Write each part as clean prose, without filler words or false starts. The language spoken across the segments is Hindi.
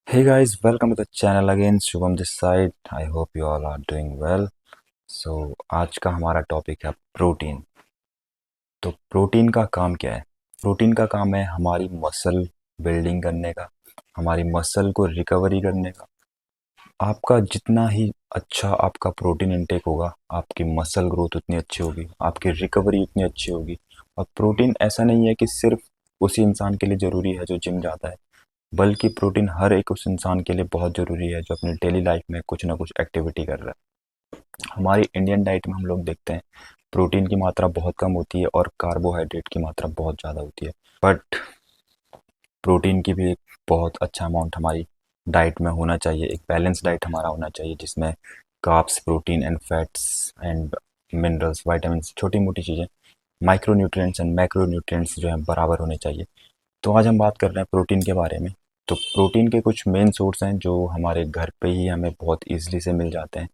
Hey guys, welcome to the channel again. Shubham this side. I hope you all are doing well. So आज का हमारा टॉपिक है प्रोटीन. तो प्रोटीन का काम क्या है? प्रोटीन का काम है हमारी मसल बिल्डिंग करने का, हमारी मसल को रिकवरी करने का. आपका जितना ही अच्छा आपका प्रोटीन इनटेक होगा, आपकी मसल ग्रोथ उतनी अच्छी होगी, आपकी रिकवरी उतनी अच्छी होगी. और प्रोटीन ऐसा नहीं है कि सिर्फ उसी इंसान के लिए ज़रूरी है जो जिम जाता है, बल्कि प्रोटीन हर एक उस इंसान के लिए बहुत ज़रूरी है जो अपनी डेली लाइफ में कुछ ना कुछ एक्टिविटी कर रहा है. हमारी इंडियन डाइट में हम लोग देखते हैं प्रोटीन की मात्रा बहुत कम होती है और कार्बोहाइड्रेट की मात्रा बहुत ज़्यादा होती है. बट प्रोटीन की भी एक बहुत अच्छा अमाउंट हमारी डाइट में होना चाहिए. एक बैलेंस डाइट हमारा होना चाहिए जिसमें carbs, protein and fats and minerals, vitamin, छोटी मोटी चीज़ें, micro nutrients and macro nutrients जो हैं बराबर होने चाहिए. तो आज हम बात कर रहे हैं प्रोटीन के बारे में. तो प्रोटीन के कुछ मेन सोर्स हैं जो हमारे घर पे ही हमें बहुत ईजिली से मिल जाते हैं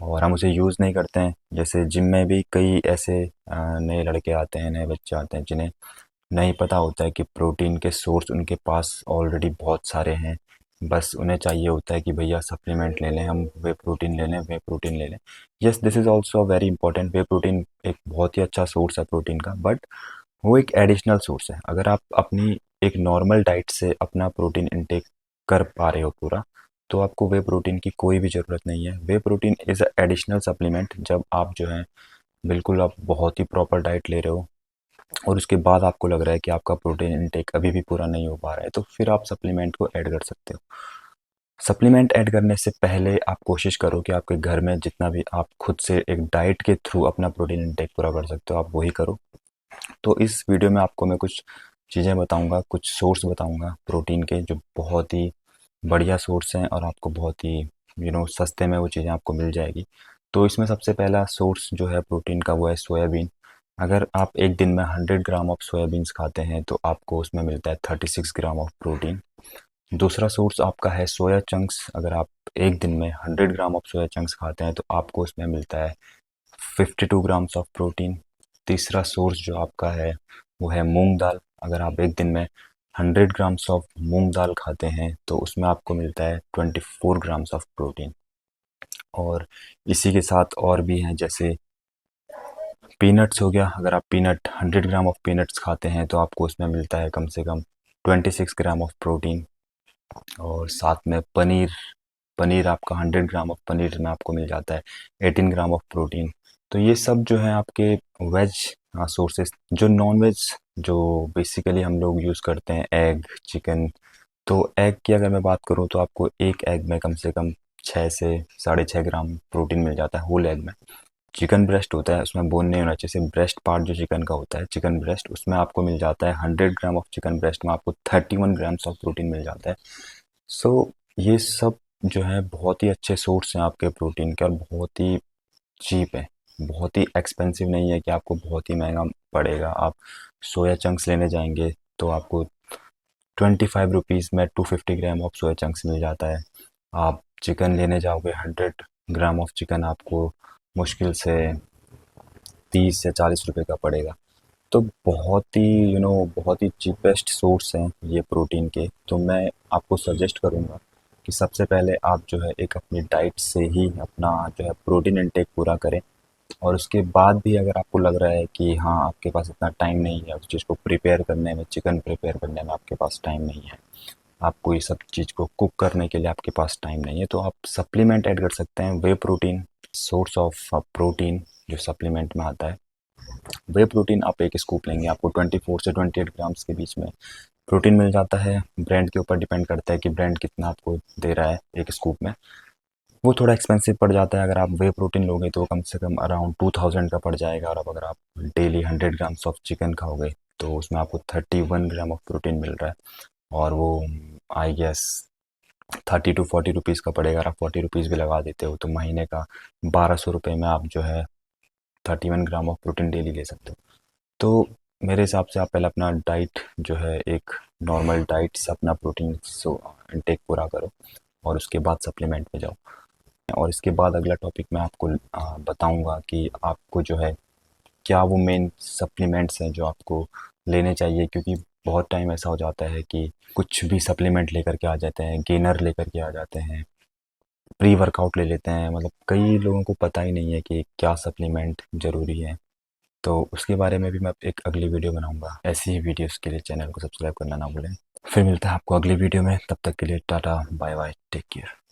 और हम उसे यूज़ नहीं करते हैं. जैसे जिम में भी कई ऐसे नए लड़के आते हैं, नए बच्चे आते हैं जिन्हें नहीं पता होता है कि प्रोटीन के सोर्स उनके पास ऑलरेडी बहुत सारे हैं. बस उन्हें चाहिए होता है कि भैया सप्लीमेंट ले लें, हम वे प्रोटीन ले लें, वे प्रोटीन ले लें. Yes, this is also very important. Way protein एक बहुत ही अच्छा सोर्स है प्रोटीन का, बट वो एक एडिशनल सोर्स है. अगर आप अपनी एक नॉर्मल डाइट से अपना प्रोटीन इनटेक कर पा रहे हो पूरा, तो आपको वे प्रोटीन की कोई भी ज़रूरत नहीं है. Whey protein is a additional supplement. जब आप जो है बिल्कुल आप बहुत ही प्रॉपर डाइट ले रहे हो और उसके बाद आपको लग रहा है कि आपका प्रोटीन इनटेक अभी भी पूरा नहीं हो पा रहा है, तो फिर आप सप्लीमेंट को ऐड कर सकते हो. सप्लीमेंट ऐड करने से पहले आप कोशिश करो कि आपके घर में जितना भी आप खुद से एक डाइट के थ्रू अपना प्रोटीन इनटेक पूरा कर सकते हो, आप वही करो. तो इस वीडियो में आपको मैं कुछ चीज़ें बताऊंगा, कुछ सोर्स बताऊंगा प्रोटीन के जो बहुत ही बढ़िया सोर्स हैं और आपको बहुत ही सस्ते में वो चीज़ें आपको मिल जाएगी. तो इसमें सबसे पहला सोर्स जो है प्रोटीन का वो है सोयाबीन. अगर आप एक दिन में 100 ग्राम ऑफ सोयाबीन्स खाते हैं तो आपको उसमें मिलता है 36 ग्राम ऑफ प्रोटीन. दूसरा सोर्स आपका है सोया चंक्स. अगर आप एक दिन में 100 ग्राम ऑफ सोया चंक्स खाते हैं तो आपको उसमें मिलता है 52 ग्राम्स ऑफ प्रोटीन. तीसरा सोर्स जो आपका है वो है मूंग दाल. अगर आप एक दिन में 100 ग्राम्स ऑफ मूंग दाल खाते हैं तो उसमें आपको मिलता है 24 ग्राम्स ऑफ प्रोटीन. और इसी के साथ और भी हैं, जैसे पीनट्स हो गया. अगर आप पीनट 100 ग्राम ऑफ पीनट्स खाते हैं तो आपको उसमें मिलता है कम से कम 26 ग्राम ऑफ प्रोटीन. और साथ में पनीर. पनीर आपका 100 ग्राम ऑफ पनीर में आपको मिल जाता है 18 ग्राम ऑफ प्रोटीन. तो ये सब जो है आपके वेज सोर्सेस. जो नॉन वेज जो बेसिकली हम लोग यूज़ करते हैं, एग, चिकन. तो एग की अगर मैं बात करूँ तो आपको एक एग में कम से कम 6 से 6.5 ग्राम प्रोटीन मिल जाता है होल एग में. चिकन ब्रेस्ट होता है, उसमें बोन नहीं होना चाहिए. ब्रेस्ट पार्ट जो चिकन का होता है, चिकन ब्रेस्ट, उसमें आपको मिल जाता है 100 ग्राम ऑफ चिकन ब्रेस्ट में आपको 31 ग्राम्स ऑफ प्रोटीन मिल जाता है. सो ये सब जो है बहुत ही अच्छे सोर्स हैं आपके प्रोटीन के और बहुत ही चीप है. बहुत ही एक्सपेंसिव नहीं है कि आपको बहुत ही महंगा पड़ेगा. आप सोया चंक्स लेने जाएंगे तो आपको 25 रुपीज़ में 250 ग्राम ऑफ सोया चंक्स मिल जाता है. आप चिकन लेने जाओगे, 100 ग्राम ऑफ चिकन आपको मुश्किल से 30 से 40 रुपए का पड़ेगा. तो बहुत ही बहुत ही चीपेस्ट सोर्स हैं ये प्रोटीन के. तो मैं आपको सजेस्ट करूँगा कि सबसे पहले आप जो है एक अपनी डाइट से ही अपना जो है प्रोटीन इनटेक पूरा करें. और उसके बाद भी अगर आपको लग रहा है कि हाँ आपके पास इतना टाइम नहीं है उस चीज़ को प्रिपेयर करने में, चिकन प्रिपेयर करने में आपके पास टाइम नहीं है, आपको ये सब चीज़ को कुक करने के लिए आपके पास टाइम नहीं है, तो आप सप्लीमेंट ऐड कर सकते हैं. वे प्रोटीन सोर्स ऑफ प्रोटीन जो सप्लीमेंट में आता है. वे प्रोटीन आप एक स्कूप लेंगे, आपको 24 से 28 ग्राम्स के बीच में प्रोटीन मिल जाता है. ब्रांड के ऊपर डिपेंड करता है कि ब्रांड कितना आपको दे रहा है एक स्कूप में. वो थोड़ा एक्सपेंसिव पड़ जाता है. अगर आप वे प्रोटीन लोगे तो कम से कम अराउंड 2000 का पड़ जाएगा. और अब अगर आप डेली 100 ग्राम्स ऑफ चिकन खाओगे तो उसमें आपको 31 ग्राम ऑफ प्रोटीन मिल रहा है. और वो आई गेस 30 to 40 रुपीज़ का पड़ेगा. अगर आप 40 रुपीज़ भी लगा देते हो तो महीने का 1200 रुपये में आप जो है 31 ग्राम ऑफ प्रोटीन डेली ले सकते हो. तो मेरे हिसाब से आप पहले अपना डाइट जो है एक नॉर्मल डाइट से अपना प्रोटीन इनटेक पूरा करो और उसके बाद सप्लीमेंट में जाओ. और इसके बाद अगला टॉपिक मैं आपको बताऊंगा कि आपको जो है क्या वो मेन सप्लीमेंट्स हैं जो आपको लेने चाहिए, क्योंकि बहुत टाइम ऐसा हो जाता है कि कुछ भी सप्लीमेंट लेकर के आ जाते हैं, गेनर लेकर के आ जाते हैं, प्री वर्कआउट ले लेते हैं। मतलब कई लोगों को पता ही नहीं है कि क्या सप्लीमेंट ज़रूरी है। तो उसके बारे में भी मैं एक अगली वीडियो बनाऊंगा। ऐसी ही वीडियोस के लिए चैनल को सब्सक्राइब करना ना भूलें। फिर मिलता है आपको अगली वीडियो में। तब तक के लिए tata bye bye, take care.